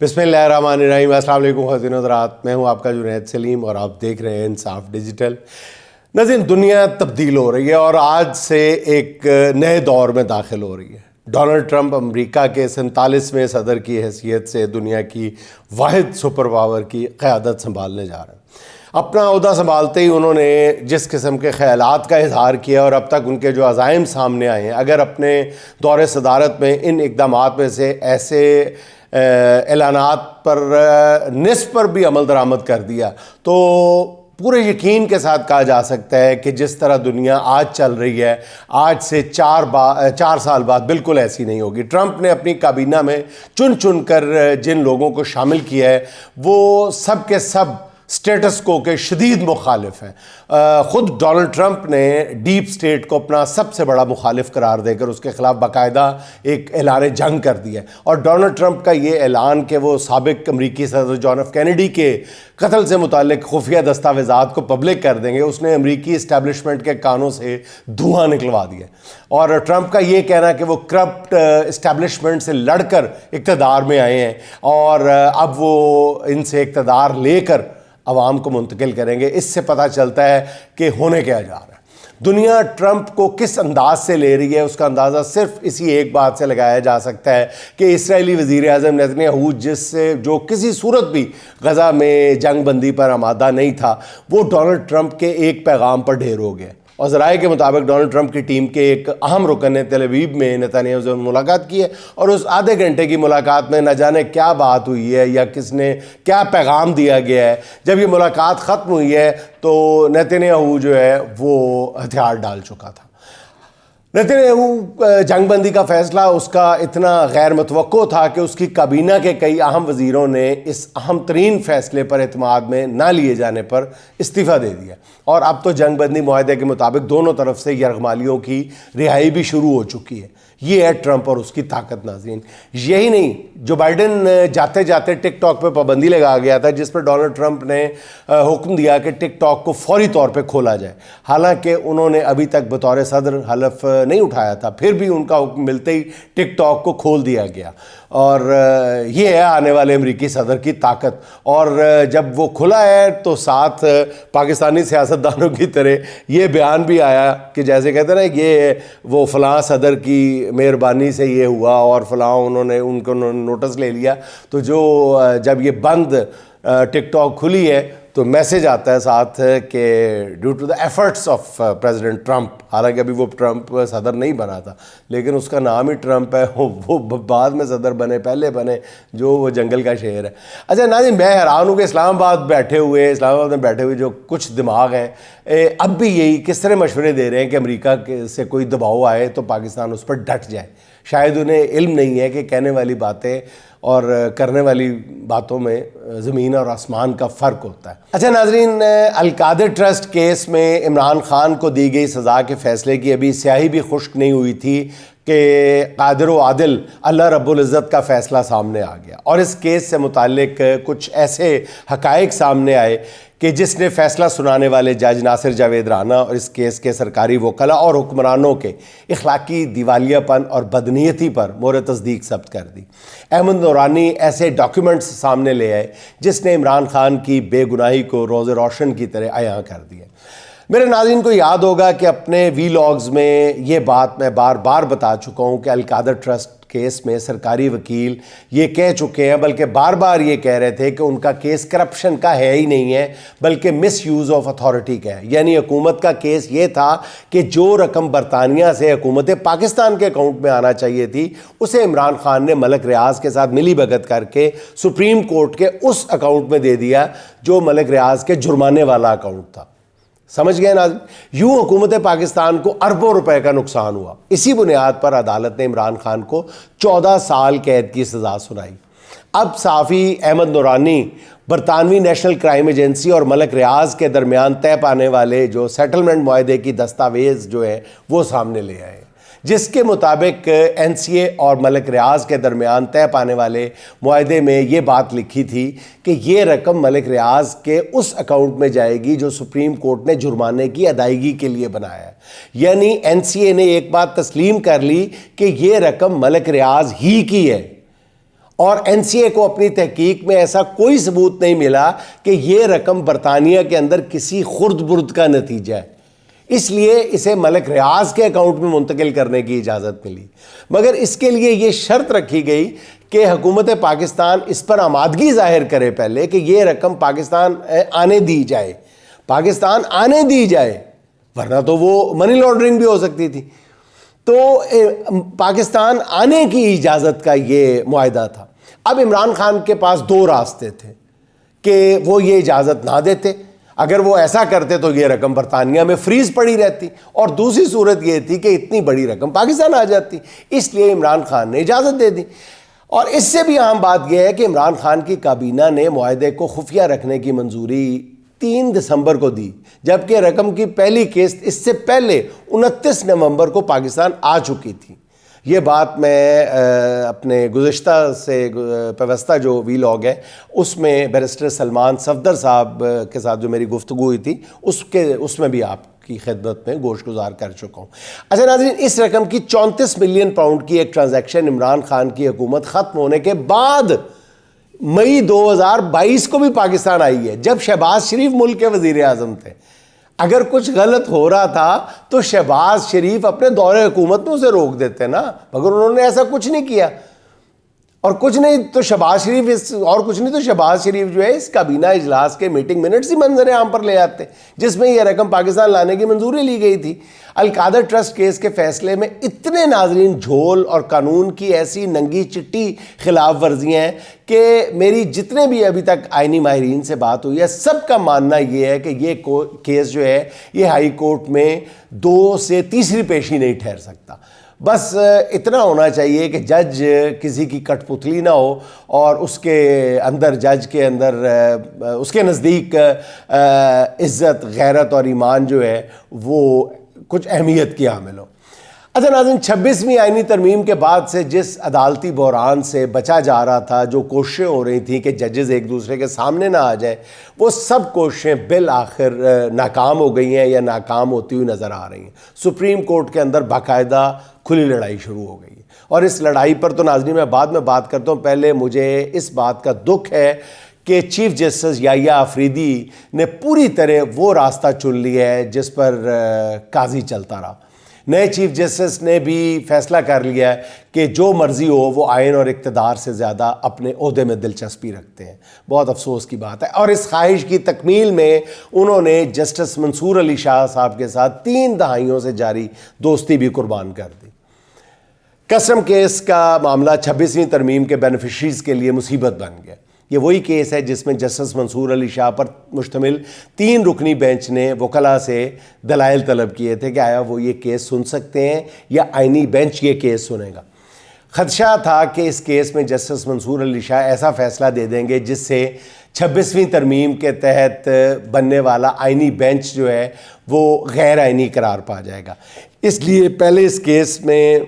بسم اللہ الرحمن الرحیم۔ السلام علیکم خواتین و حضرات، میں ہوں آپ کا جنید سلیم اور آپ دیکھ رہے ہیں انصاف ڈیجیٹل۔ ناظرین، دنیا تبدیل ہو رہی ہے اور آج سے ایک نئے دور میں داخل ہو رہی ہے۔ ڈونلڈ ٹرمپ امریکہ کے 47ویں صدر کی حیثیت سے دنیا کی واحد سپر پاور کی قیادت سنبھالنے جا رہے ہیں۔ اپنا عہدہ سنبھالتے ہی انہوں نے جس قسم کے خیالات کا اظہار کیا اور اب تک ان کے جو عزائم سامنے آئے ہیں، اگر اپنے دور صدارت میں ان اقدامات میں سے ایسے اعلانات پر نصف پر بھی عمل درآمد کر دیا تو پورے یقین کے ساتھ کہا جا سکتا ہے کہ جس طرح دنیا آج چل رہی ہے، آج سے 4 سال بعد بالکل ایسی نہیں ہوگی۔ ٹرمپ نے اپنی کابینہ میں چن کر جن لوگوں کو شامل کیا ہے وہ سب کے سب سٹیٹس کو کے شدید مخالف ہیں۔ خود ڈونلڈ ٹرمپ نے ڈیپ سٹیٹ کو اپنا سب سے بڑا مخالف قرار دے کر اس کے خلاف باقاعدہ ایک اعلان جنگ کر دیا ہے، اور ڈونلڈ ٹرمپ کا یہ اعلان کہ وہ سابق امریکی صدر جان ایف کینیڈی کے قتل سے متعلق خفیہ دستاویزات کو پبلک کر دیں گے، اس نے امریکی اسٹیبلشمنٹ کے کانوں سے دھواں نکلوا دیا۔ اور ٹرمپ کا یہ کہنا کہ وہ کرپٹ اسٹیبلشمنٹ سے لڑ کر اقتدار میں آئے ہیں اور اب وہ ان سے اقتدار لے کر عوام کو منتقل کریں گے، اس سے پتہ چلتا ہے کہ ہونے کیا جا رہا ہے۔ دنیا ٹرمپ کو کس انداز سے لے رہی ہے اس کا اندازہ صرف اسی ایک بات سے لگایا جا سکتا ہے کہ اسرائیلی وزیر اعظم نیتنیاہو جو کسی صورت بھی غزہ میں جنگ بندی پر آمادہ نہیں تھا، وہ ڈونلڈ ٹرمپ کے ایک پیغام پر ڈھیر ہو گیا۔ اور ذرائع کے مطابق ڈونلڈ ٹرمپ کی ٹیم کے ایک اہم رکن نے تل ابیب میں نیتنیاہو سے ملاقات کی ہے، اور اس آدھے گھنٹے کی ملاقات میں نہ جانے کیا بات ہوئی ہے یا کس نے کیا پیغام دیا گیا ہے۔ جب یہ ملاقات ختم ہوئی ہے تو نیتنیاہو جو ہے وہ ہتھیار ڈال چکا تھا۔ نیتنیاہو جنگ بندی کا فیصلہ اس کا اتنا غیر متوقع تھا کہ اس کی کابینہ کے کئی اہم وزیروں نے اس اہم ترین فیصلے پر اعتماد میں نہ لیے جانے پر استعفیٰ دے دیا، اور اب تو جنگ بندی معاہدے کے مطابق دونوں طرف سے یرغمالیوں کی رہائی بھی شروع ہو چکی ہے۔ یہ ہے ٹرمپ اور اس کی طاقت۔ ناظرین، یہی نہیں، جو بائیڈن جاتے جاتے ٹک ٹاک پہ پابندی لگا گیا تھا، جس پر ڈونلڈ ٹرمپ نے حکم دیا کہ ٹک ٹاک کو فوری طور پہ کھولا جائے، حالانکہ انہوں نے ابھی تک بطور صدر حلف نہیں اٹھایا تھا، پھر بھی ان کا حکم ملتے ہی ٹک ٹاک کو کھول دیا گیا۔ اور یہ ہے آنے والے امریکی صدر کی طاقت۔ اور جب وہ کھلا ہے تو ساتھ پاکستانی سیاستدانوں کی طرح یہ بیان بھی آیا کہ جیسے کہتے ہیں نا، یہ وہ فلاں صدر کی مہربانی سے یہ ہوا اور فلاں انہوں نے ان کو نوٹس لے لیا۔ تو جب یہ بند ٹک ٹاک کھلی ہے تو میسج آتا ہے ساتھ کہ due to the efforts of President Trump, حالانکہ ابھی وہ ٹرمپ صدر نہیں بنا تھا لیکن اس کا نام ہی ٹرمپ ہے، وہ بعد میں صدر بنے، پہلے بنے جو وہ جنگل کا شیر ہے۔ اچھا ناظرین، میں حیران ہوں کہ اسلام آباد میں بیٹھے ہوئے جو کچھ دماغ ہیں اب بھی یہی کس طرح مشورے دے رہے ہیں کہ امریکہ سے کوئی دباؤ آئے تو پاکستان اس پر ڈٹ جائے۔ شاید انہیں علم نہیں ہے کہ کہنے والی باتیں اور کرنے والی باتوں میں زمین اور آسمان کا فرق ہوتا ہے۔ اچھا ناظرین، القادر ٹرسٹ کیس میں عمران خان کو دی گئی سزا کے فیصلے کی ابھی سیاہی بھی خشک نہیں ہوئی تھی کہ قادر و عادل اللہ رب العزت کا فیصلہ سامنے آ گیا، اور اس کیس سے متعلق کچھ ایسے حقائق سامنے آئے کہ جس نے فیصلہ سنانے والے جج ناصر جاوید رانا اور اس کیس کے سرکاری وکلاء اور حکمرانوں کے اخلاقی دیوالیہ پن اور بدنیتی پر مہر تصدیق ثبت کر دی۔ احمد نورانی ایسے ڈاکیومنٹس سامنے لے آئے جس نے عمران خان کی بے گناہی کو روز روشن کی طرح عیاں کر دیا۔ میرے ناظرین کو یاد ہوگا کہ اپنے وی لاگز میں یہ بات میں بار بار بتا چکا ہوں کہ القادر ٹرسٹ کیس میں سرکاری وکیل یہ کہہ چکے ہیں، بلکہ بار بار یہ کہہ رہے تھے کہ ان کا کیس کرپشن کا ہے ہی نہیں ہے بلکہ مس یوز آف اتھارٹی کا ہے۔ یعنی حکومت کا کیس یہ تھا کہ جو رقم برطانیہ سے حکومت پاکستان کے اکاؤنٹ میں آنا چاہیے تھی اسے عمران خان نے ملک ریاض کے ساتھ ملی بھگت کر کے سپریم کورٹ کے اس اکاؤنٹ میں دے دیا جو ملک ریاض کے جرمانے والا اکاؤنٹ تھا۔ سمجھ گئے نا؟ یوں حکومت پاکستان کو اربوں روپے کا نقصان ہوا۔ اسی بنیاد پر عدالت نے عمران خان کو 14 سال قید کی سزا سنائی۔ اب صحافی احمد نورانی برطانوی نیشنل کرائم ایجنسی اور ملک ریاض کے درمیان طے پانے والے جو سیٹلمنٹ معاہدے کی دستاویز جو ہے وہ سامنے لے آئے، جس کے مطابق این سی اے اور ملک ریاض کے درمیان طے پانے والے معاہدے میں یہ بات لکھی تھی کہ یہ رقم ملک ریاض کے اس اکاؤنٹ میں جائے گی جو سپریم کورٹ نے جرمانے کی ادائیگی کے لیے بنایا ہے۔ یعنی این سی اے نے ایک بات تسلیم کر لی کہ یہ رقم ملک ریاض ہی کی ہے، اور این سی اے کو اپنی تحقیق میں ایسا کوئی ثبوت نہیں ملا کہ یہ رقم برطانیہ کے اندر کسی خرد برد کا نتیجہ ہے، اس لیے اسے ملک ریاض کے اکاؤنٹ میں منتقل کرنے کی اجازت ملی، مگر اس کے لیے یہ شرط رکھی گئی کہ حکومت پاکستان اس پر آمادگی ظاہر کرے پہلے کہ یہ رقم پاکستان آنے دی جائے، پاکستان آنے دی جائے، ورنہ تو وہ منی لانڈرنگ بھی ہو سکتی تھی۔ تو پاکستان آنے کی اجازت کا یہ معاہدہ تھا۔ اب عمران خان کے پاس دو راستے تھے کہ وہ یہ اجازت نہ دیتے، اگر وہ ایسا کرتے تو یہ رقم برطانیہ میں فریز پڑی رہتی، اور دوسری صورت یہ تھی کہ اتنی بڑی رقم پاکستان آ جاتی، اس لیے عمران خان نے اجازت دے دی۔ اور اس سے بھی اہم بات یہ ہے کہ عمران خان کی کابینہ نے معاہدے کو خفیہ رکھنے کی منظوری 3 دسمبر کو دی، جبکہ رقم کی پہلی قسط اس سے پہلے 29 نومبر کو پاکستان آ چکی تھی۔ یہ بات میں اپنے گزشتہ سے پیوستہ جو وی لاگ ہے اس میں بیرسٹر سلمان صفدر صاحب کے ساتھ جو میری گفتگو ہوئی تھی اس میں بھی آپ کی خدمت میں گوش گزار کر چکا ہوں۔ اچھا ناظرین، اس رقم کی 34 ملین پاؤنڈ کی ایک ٹرانزیکشن عمران خان کی حکومت ختم ہونے کے بعد مئی 2022 کو بھی پاکستان آئی ہے، جب شہباز شریف ملک کے وزیر اعظم تھے۔ اگر کچھ غلط ہو رہا تھا تو شہباز شریف اپنے دور حکومت میں اسے روک دیتے نا، مگر انہوں نے ایسا کچھ نہیں کیا، اور کچھ نہیں تو شہباز شریف جو ہے اس کابینہ اجلاس کے میٹنگ منٹس ہی منظر عام پر لے آتے جس میں یہ رقم پاکستان لانے کی منظوری لی گئی تھی۔ القادر ٹرسٹ کیس کے فیصلے میں اتنے ناظرین جھول اور قانون کی ایسی ننگی چٹی خلاف ورزیاں ہیں کہ میری جتنے بھی ابھی تک آئینی ماہرین سے بات ہوئی ہے سب کا ماننا یہ ہے کہ یہ کیس جو ہے یہ ہائی کورٹ میں 2 سے تیسری پیشی نہیں ٹھہر سکتا۔ بس اتنا ہونا چاہیے کہ جج کسی کی کٹ پتلی نہ ہو اور اس کے اندر جج کے اندر اس کے نزدیک عزت، غیرت اور ایمان جو ہے وہ کچھ اہمیت کی حامل ہو۔ اچھا ناظرین، 26ویں آئینی ترمیم کے بعد سے جس عدالتی بحران سے بچا جا رہا تھا، جو کوششیں ہو رہی تھیں کہ ججز ایک دوسرے کے سامنے نہ آ جائے، وہ سب کوششیں بالآخر ناکام ہو گئی ہیں یا ناکام ہوتی ہوئی نظر آ رہی ہیں۔ سپریم کورٹ کے اندر باقاعدہ کھلی لڑائی شروع ہو گئی ہے، اور اس لڑائی پر تو ناظرین میں بعد میں بات کرتا ہوں، پہلے مجھے اس بات کا دکھ ہے کہ چیف جسٹس یحییٰ آفریدی نے پوری طرح وہ راستہ چن لیا ہے جس پر قاضی چلتا رہا۔ نئے چیف جسٹس نے بھی فیصلہ کر لیا ہے کہ جو مرضی ہو وہ آئین اور اقتدار سے زیادہ اپنے عہدے میں دلچسپی رکھتے ہیں۔ بہت افسوس کی بات ہے، اور اس خواہش کی تکمیل میں انہوں نے جسٹس منصور علی شاہ صاحب کے ساتھ 3 دہائیوں سے جاری دوستی بھی قربان کر دی۔ کسٹم کیس کا معاملہ 26ویں ترمیم کے بینیفیشریز کے لیے مصیبت بن گیا۔ یہ وہی کیس ہے جس میں جسٹس منصور علی شاہ پر مشتمل 3 رکنی بینچ نے وکلاء سے دلائل طلب کیے تھے کہ آیا وہ یہ کیس سن سکتے ہیں یا آئینی بینچ یہ کیس سنے گا۔ خدشہ تھا کہ اس کیس میں جسٹس منصور علی شاہ ایسا فیصلہ دے دیں گے جس سے 26ویں ترمیم کے تحت بننے والا آئینی بینچ جو ہے وہ غیر آئینی قرار پا جائے گا۔ اس لیے پہلے اس کیس میں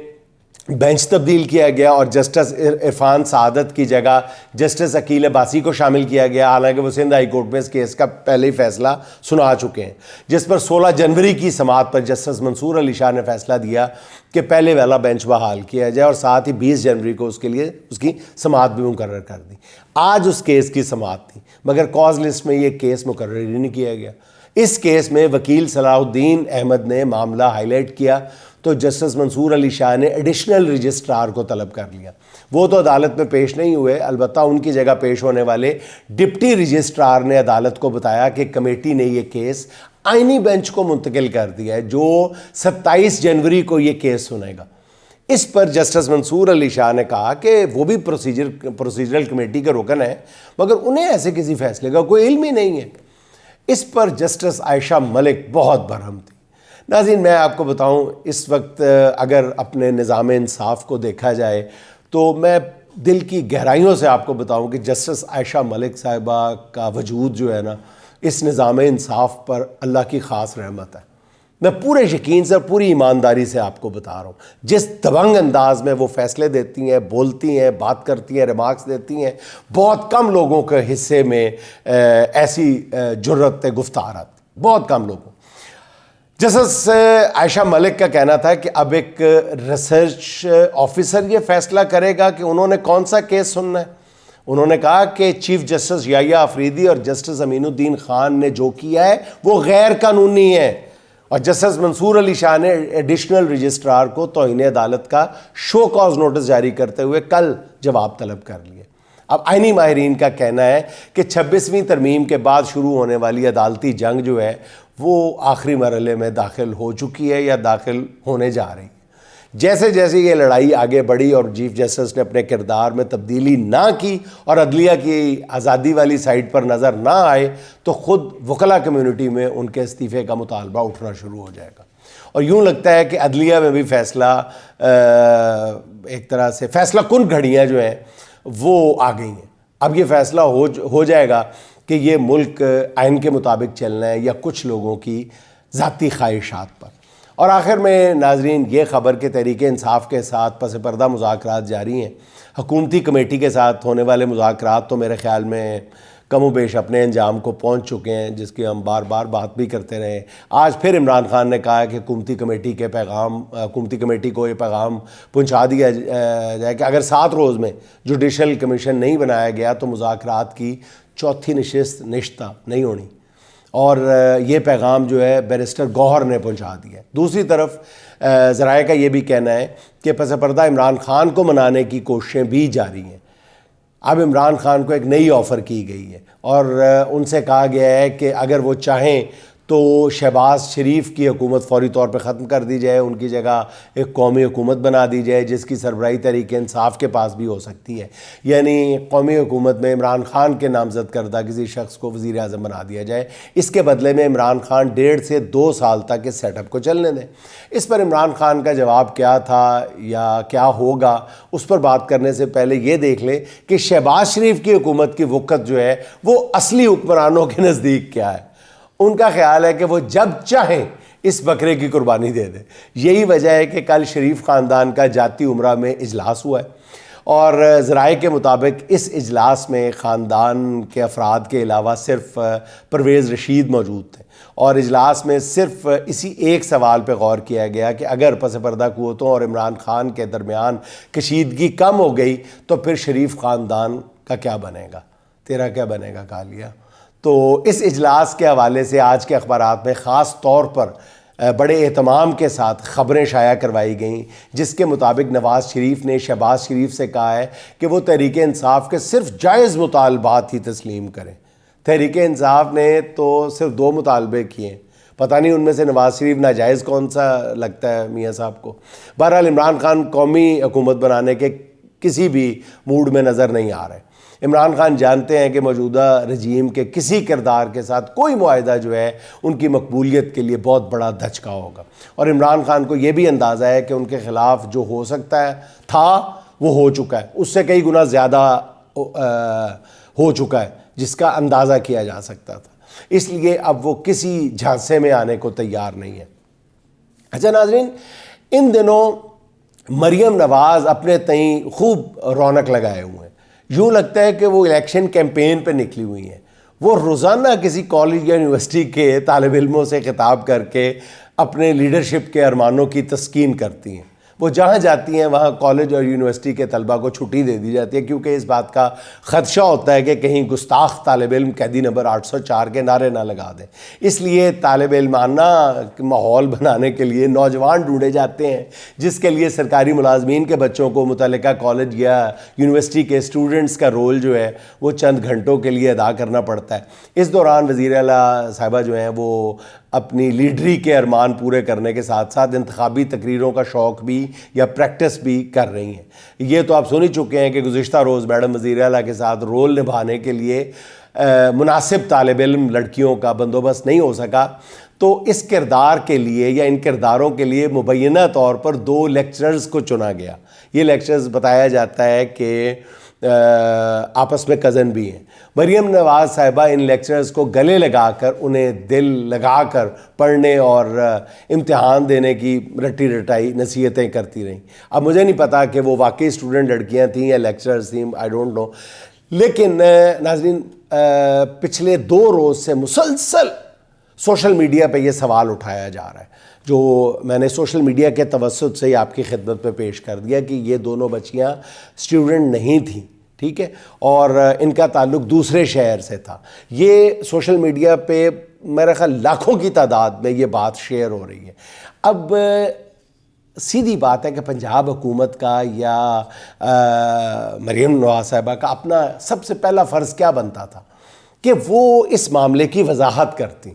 بینچ تبدیل کیا گیا اور جسٹس عرفان سعادت کی جگہ جسٹس عقیل عباسی کو شامل کیا گیا، حالانکہ وہ سندھ ہائی کورٹ میں اس کیس کا پہلے ہی فیصلہ سنا چکے ہیں، جس پر 16 جنوری کی سماعت پر جسٹس منصور علی شاہ نے فیصلہ دیا کہ پہلے والا بینچ بحال کیا جائے، اور ساتھ ہی 20 جنوری کو اس کے لیے اس کی سماعت بھی مقرر کر دی۔ آج اس کیس کی سماعت تھی، مگر کاز لسٹ میں یہ کیس مقرر ہی نہیں کیا گیا۔ اس کیس میں وکیل صلاح الدین احمد نے معاملہ ہائی لائٹ کیا تو جسٹس منصور علی شاہ نے ایڈیشنل رجسٹرار کو طلب کر لیا۔ وہ تو عدالت میں پیش نہیں ہوئے، البتہ ان کی جگہ پیش ہونے والے ڈپٹی رجسٹرار نے عدالت کو بتایا کہ کمیٹی نے یہ کیس آئینی بینچ کو منتقل کر دیا ہے جو 27 جنوری کو یہ کیس سنے گا۔ اس پر جسٹس منصور علی شاہ نے کہا کہ وہ بھی پروسیجرل کمیٹی کے رکن ہیں، مگر انہیں ایسے کسی فیصلے کا کوئی علم ہی نہیں ہے۔ اس پر جسٹس عائشہ ملک بہت برہم تھی۔ ناظرین، میں آپ کو بتاؤں، اس وقت اگر اپنے نظام انصاف کو دیکھا جائے تو میں دل کی گہرائیوں سے آپ کو بتاؤں کہ جسٹس عائشہ ملک صاحبہ کا وجود جو ہے نا، اس نظام انصاف پر اللہ کی خاص رحمت ہے۔ میں پورے یقین سے اور پوری ایمانداری سے آپ کو بتا رہا ہوں، جس دبنگ انداز میں وہ فیصلے دیتی ہیں، بولتی ہیں، بات کرتی ہیں، ریمارکس دیتی ہیں، بہت کم لوگوں کے حصے میں ایسی جرأت گفتار آتی، بہت کم لوگوں۔ جسٹس عائشہ ملک کا کہنا تھا کہ اب ایک ریسرچ آفیسر یہ فیصلہ کرے گا کہ انہوں نے کون سا کیس سننا ہے. انہوں نے کہا کہ چیف جسٹس یحییٰ آفریدی اور جسٹس امین الدین خان نے جو کیا ہے وہ غیر قانونی ہے. اور جسٹس منصور علی شاہ نے ایڈیشنل رجسٹرار کو توہین عدالت کا شو کاز نوٹس جاری کرتے ہوئے کل جواب طلب کر لیے. اب آئینی ماہرین کا کہنا ہے کہ 26ویں ترمیم کے بعد شروع ہونے والی عدالتی جنگ جو ہے وہ آخری مرحلے میں داخل ہو چکی ہے یا داخل ہونے جا رہی ہے. جیسے جیسے یہ لڑائی آگے بڑھی اور چیف جسٹس نے اپنے کردار میں تبدیلی نہ کی اور عدلیہ کی آزادی والی سائٹ پر نظر نہ آئے تو خود وکلا کمیونٹی میں ان کے استعفے کا مطالبہ اٹھنا شروع ہو جائے گا. اور یوں لگتا ہے کہ عدلیہ میں بھی فیصلہ ایک طرح سے فیصلہ کن گھڑیاں جو ہیں وہ آ گئی ہیں. اب یہ فیصلہ ہو جائے گا کہ یہ ملک آئین کے مطابق چلنا ہے یا کچھ لوگوں کی ذاتی خواہشات پر. اور آخر میں ناظرین یہ خبر کہ تحریک انصاف کے ساتھ پس پردہ مذاکرات جاری ہیں. حکومتی کمیٹی کے ساتھ ہونے والے مذاکرات تو میرے خیال میں کم و بیش اپنے انجام کو پہنچ چکے ہیں، جس کی ہم بار بار بات بھی کرتے رہے. آج پھر عمران خان نے کہا کہ حکومتی کمیٹی کو یہ پیغام پہنچا دیا جائے کہ اگر 7 روز میں جوڈیشل کمیشن نہیں بنایا گیا تو مذاکرات کی چوتھی نشستہ نہیں ہونی. اور یہ پیغام جو ہے بیرسٹر گوہر نے پہنچا دیا ہے. دوسری طرف ذرائع کا یہ بھی کہنا ہے کہ پس پردہ عمران خان کو منانے کی کوششیں بھی جاری ہیں. اب عمران خان کو ایک نئی آفر کی گئی ہے اور ان سے کہا گیا ہے کہ اگر وہ چاہیں تو شہباز شریف کی حکومت فوری طور پہ ختم کر دی جائے، ان کی جگہ ایک قومی حکومت بنا دی جائے جس کی سربراہی تحریک انصاف کے پاس بھی ہو سکتی ہے. یعنی قومی حکومت میں عمران خان کے نامزد کردہ کسی شخص کو وزیر اعظم بنا دیا جائے. اس کے بدلے میں عمران خان 1.5 سے 2 سال تک اس سیٹ اپ کو چلنے دیں. اس پر عمران خان کا جواب کیا تھا یا کیا ہوگا اس پر بات کرنے سے پہلے یہ دیکھ لیں کہ شہباز شریف کی حکومت کی وقت جو ہے وہ اصلی حکمرانوں کے نزدیک کیا ہے. ان کا خیال ہے کہ وہ جب چاہیں اس بکرے کی قربانی دے دیں. یہی وجہ ہے کہ کل شریف خاندان کا جاتی عمرہ میں اجلاس ہوا ہے اور ذرائع کے مطابق اس اجلاس میں خاندان کے افراد کے علاوہ صرف پرویز رشید موجود تھے اور اجلاس میں صرف اسی ایک سوال پہ غور کیا گیا کہ اگر پس پردہ قوتوں اور عمران خان کے درمیان کشیدگی کم ہو گئی تو پھر شریف خاندان کا کیا بنے گا، تیرا کیا بنے گا کالیا. تو اس اجلاس کے حوالے سے آج کے اخبارات میں خاص طور پر بڑے اہتمام کے ساتھ خبریں شائع کروائی گئیں جس کے مطابق نواز شریف نے شہباز شریف سے کہا ہے کہ وہ تحریک انصاف کے صرف جائز مطالبات ہی تسلیم کریں. تحریک انصاف نے تو صرف 2 مطالبے کیے ہیں، پتہ نہیں ان میں سے نواز شریف ناجائز کون سا لگتا ہے میاں صاحب کو. بہرحال عمران خان قومی حکومت بنانے کے کسی بھی موڈ میں نظر نہیں آ رہے. عمران خان جانتے ہیں کہ موجودہ رجیم کے کسی کردار کے ساتھ کوئی معاہدہ جو ہے ان کی مقبولیت کے لیے بہت بڑا دھچکا ہوگا. اور عمران خان کو یہ بھی اندازہ ہے کہ ان کے خلاف جو ہو سکتا ہے تھا وہ ہو چکا ہے، اس سے کئی گنا زیادہ ہو چکا ہے جس کا اندازہ کیا جا سکتا تھا. اس لیے اب وہ کسی جھانسے میں آنے کو تیار نہیں ہے. اچھا ناظرین، ان دنوں مریم نواز اپنے تئیں خوب رونق لگائے ہوئے ہیں. یوں لگتا ہے کہ وہ الیکشن کیمپین پہ نکلی ہوئی ہیں. وہ روزانہ کسی کالج یا یونیورسٹی کے طالب علموں سے خطاب کر کے اپنے لیڈرشپ کے ارمانوں کی تسکین کرتی ہیں. وہ جہاں جاتی ہیں وہاں کالج اور یونیورسٹی کے طلبہ کو چھٹی دے دی جاتی ہے کیونکہ اس بات کا خدشہ ہوتا ہے کہ کہیں گستاخ طالب علم قیدی نمبر 804 کے نعرے نہ لگا دیں. اس لیے طالب علمانہ ماحول بنانے کے لیے نوجوان ڈھونڈے جاتے ہیں جس کے لیے سرکاری ملازمین کے بچوں کو متعلقہ کالج یا یونیورسٹی کے اسٹوڈنٹس کا رول جو ہے وہ چند گھنٹوں کے لیے ادا کرنا پڑتا ہے. اس دوران وزیر اعلیٰ صاحبہ جو ہیں وہ اپنی لیڈری کے ارمان پورے کرنے کے ساتھ ساتھ انتخابی تقریروں کا شوق بھی یا پریکٹس بھی کر رہی ہیں. یہ تو آپ سن ہی چکے ہیں کہ گزشتہ روز میڈم وزیر اعلیٰ کے ساتھ رول نبھانے کے لیے مناسب طالب علم لڑکیوں کا بندوبست نہیں ہو سکا، تو اس کردار کے لیے یا ان کرداروں کے لیے مبینہ طور پر 2 لیکچررز کو چنا گیا. یہ لیکچررز بتایا جاتا ہے کہ آپس میں کزن بھی ہیں. مریم نواز صاحبہ ان لیکچررز کو گلے لگا کر انہیں دل لگا کر پڑھنے اور امتحان دینے کی رٹی رٹائی نصیحتیں کرتی رہیں. اب مجھے نہیں پتا کہ وہ واقعی اسٹوڈنٹ لڑکیاں تھیں یا لیکچررز تھیں، آئی ڈونٹ نو. لیکن ناظرین پچھلے 2 روز سے مسلسل سوشل میڈیا پہ یہ سوال اٹھایا جا رہا ہے، جو میں نے سوشل میڈیا کے توسط سے ہی آپ کی خدمت پہ پیش کر دیا کہ یہ دونوں بچیاں اسٹوڈنٹ نہیں تھیں، ٹھیک ہے، اور ان کا تعلق دوسرے شہر سے تھا۔ یہ سوشل میڈیا پہ میرا خیال لاکھوں کی تعداد میں یہ بات شیئر ہو رہی ہے۔ اب سیدھی بات ہے کہ پنجاب حکومت کا یا مریم نواز صاحبہ کا اپنا سب سے پہلا فرض کیا بنتا تھا کہ وہ اس معاملے کی وضاحت کرتی،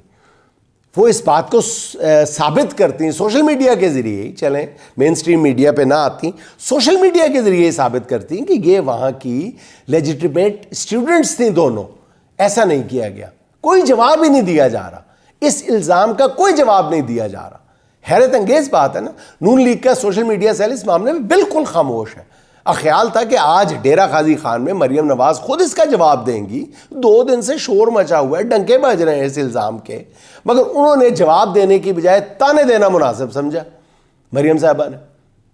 وہ اس بات کو ثابت کرتی سوشل میڈیا کے ذریعے ہی، چلیں مین سٹریم میڈیا پہ نہ آتی، سوشل میڈیا کے ذریعے ہی ثابت کرتی کہ یہ وہاں کی لیجیٹیمیٹ اسٹوڈنٹس تھیں دونوں۔ ایسا نہیں کیا گیا، کوئی جواب ہی نہیں دیا جا رہا، اس الزام کا کوئی جواب نہیں دیا جا رہا۔ حیرت انگیز بات ہے نا، نون لیگ کا سوشل میڈیا سیل اس معاملے میں بالکل خاموش ہے۔ خیال تھا کہ آج ڈیرہ غازی خان میں مریم نواز خود اس کا جواب دیں گی، 2 دن سے شور مچا ہوا ہے، ڈنکے بج رہے ہیں اس الزام کے، مگر انہوں نے جواب دینے کی بجائے تانے دینا مناسب سمجھا مریم صاحبہ نے۔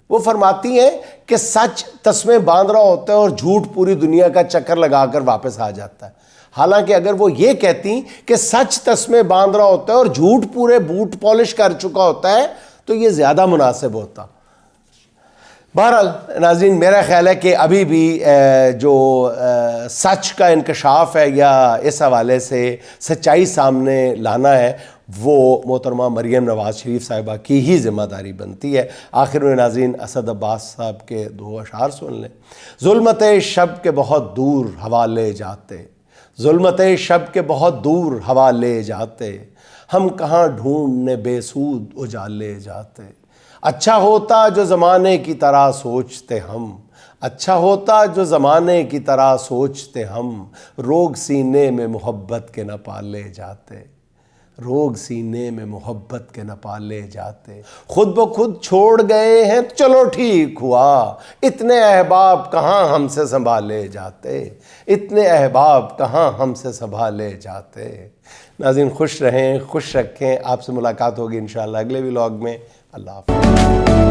وہ فرماتی ہیں کہ سچ تسمے باندھ رہا ہوتا ہے اور جھوٹ پوری دنیا کا چکر لگا کر واپس آ جاتا ہے۔ حالانکہ اگر وہ یہ کہتی کہ سچ تسمے باندھ رہا ہوتا ہے اور جھوٹ پورے بوٹ پالش کر چکا ہوتا ہے تو یہ زیادہ مناسب ہوتا۔ بہرحال ناظرین، میرا خیال ہے کہ ابھی بھی جو سچ کا انکشاف ہے یا اس حوالے سے سچائی سامنے لانا ہے وہ محترمہ مریم نواز شریف صاحبہ کی ہی ذمہ داری بنتی ہے۔ آخر میں ناظرین اسد عباس صاحب کے 2 اشعار سن لیں۔ ظلمت شب کے بہت دور ہوا لے جاتے، ظلمت شب کے بہت دور ہوا لے جاتے، ہم کہاں ڈھونڈنے بے سود اجالے جاتے۔ اچھا ہوتا جو زمانے کی طرح سوچتے ہم، اچھا ہوتا جو زمانے کی طرح سوچتے ہم، روگ سینے میں محبت کے نہ پالے جاتے، روگ سینے میں محبت کے نہ پالے جاتے۔ خود بخود چھوڑ گئے ہیں چلو ٹھیک ہوا، اتنے احباب کہاں ہم سے سنبھالے جاتے، اتنے احباب کہاں ہم سے سنبھالے جاتے۔ ناظرین خوش رہیں، خوش رکھیں، آپ سے ملاقات ہوگی انشاءاللہ اگلے ولاگ میں۔ اللہ حافظ۔